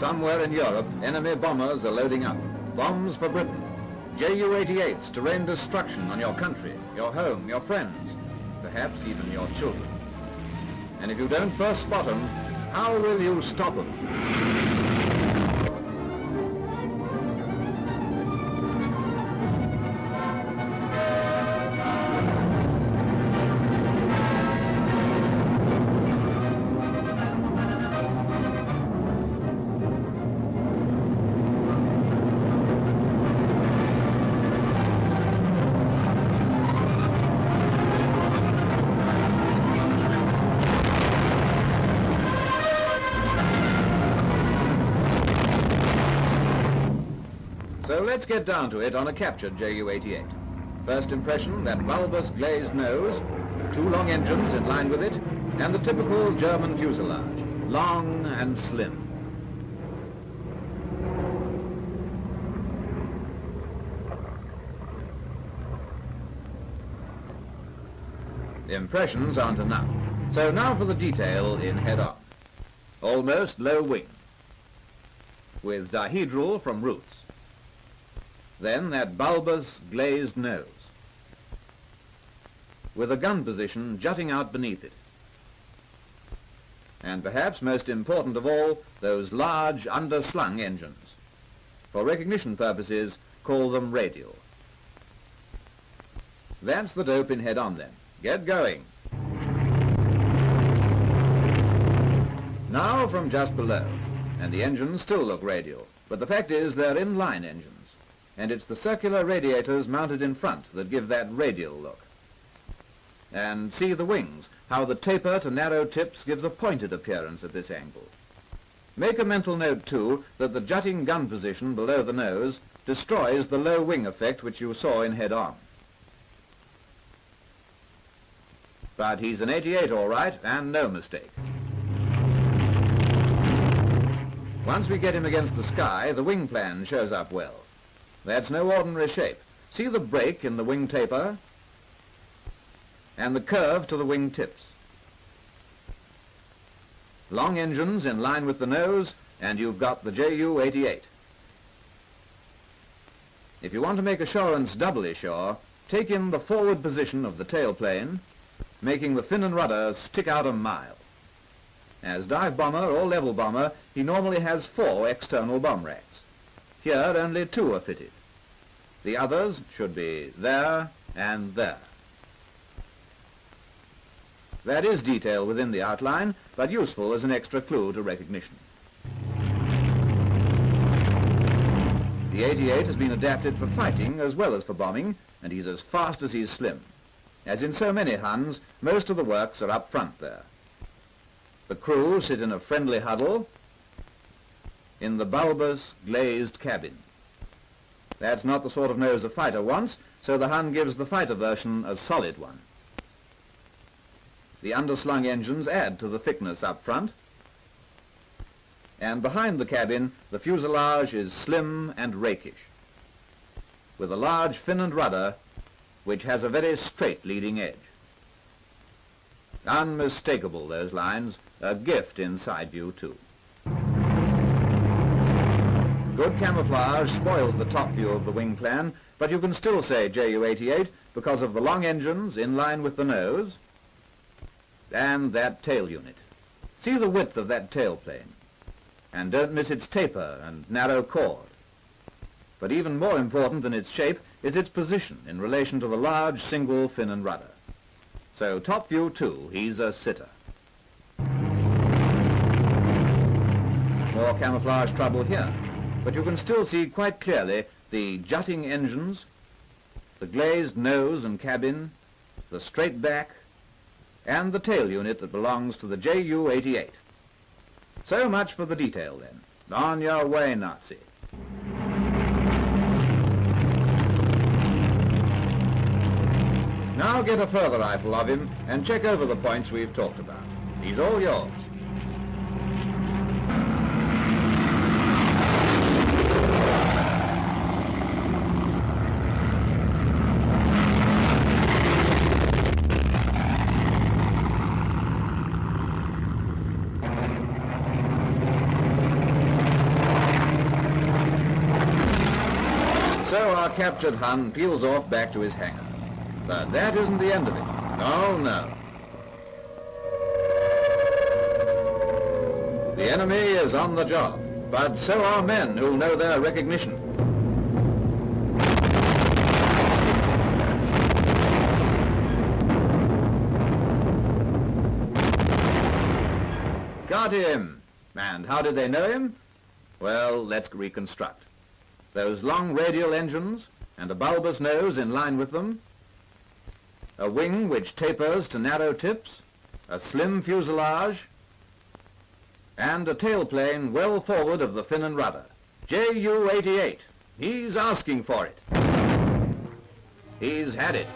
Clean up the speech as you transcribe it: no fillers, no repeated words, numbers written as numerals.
Somewhere in Europe, enemy bombers are loading up. Bombs for Britain. Ju-88s to rain destruction on your country, your home, your friends, perhaps even your children. And if you don't first spot them, how will you stop them? So let's get down to it on a captured Ju-88. First impression, that bulbous glazed nose, two long engines in line with it, and the typical German fuselage, long and slim. Impressions aren't enough. So now for the detail in head-on. Almost low wing, with dihedral from roots. Then that bulbous glazed nose, with a gun position jutting out beneath it. And perhaps most important of all, those large underslung engines. For recognition purposes, call them radial. That's the dope in head-on then. Get going. Now from just below, and the engines still look radial, but the fact is they're in-line engines. And it's the circular radiators mounted in front that give that radial look. And see the wings, how the taper to narrow tips gives a pointed appearance at this angle. Make a mental note, too, that the jutting gun position below the nose destroys the low wing effect which you saw in head-on. But he's an 88 all right, and no mistake. Once we get him against the sky, the wing plan shows up well. That's no ordinary shape. See the break in the wing taper and the curve to the wing tips. Long engines in line with the nose, and you've got the Ju-88. If you want to make assurance doubly sure, take in the forward position of the tailplane, making the fin and rudder stick out a mile. As dive bomber or level bomber, he normally has 4 external bomb racks. Here only 2 are fitted. The others should be there and there. That is detail within the outline, but useful as an extra clue to recognition. The 88 has been adapted for fighting as well as for bombing, and he's as fast as he's slim. As in so many Huns, most of the works are up front there. The crew sit in a friendly huddle in the bulbous, glazed cabin. That's not the sort of nose a fighter wants, so the Hun gives the fighter version a solid one. The underslung engines add to the thickness up front, and behind the cabin, the fuselage is slim and rakish, with a large fin and rudder, which has a very straight leading edge. Unmistakable, those lines, a gift in side view, too. Good camouflage spoils the top view of the wing plan, but you can still say Ju-88 because of the long engines in line with the nose and that tail unit. See the width of that tailplane, and don't miss its taper and narrow chord. But even more important than its shape is its position in relation to the large single fin and rudder. So top view too, he's a sitter. More camouflage trouble here, but you can still see quite clearly the jutting engines, the glazed nose and cabin, the straight back, and the tail unit that belongs to the Ju-88. So much for the detail then. On your way, Nazi. Now get a further rifle of him and check over the points we've talked about. He's all yours. captured Hun peels off back to his hangar. But that isn't the end of it. No, no. The enemy is on the job, but so are men who'll know their recognition. Got him! And how did they know him? Well, let's reconstruct. Those long radial engines and a bulbous nose in line with them, a wing which tapers to narrow tips, a slim fuselage, and a tailplane well forward of the fin and rudder. Ju-88. He's asking for it. He's had it.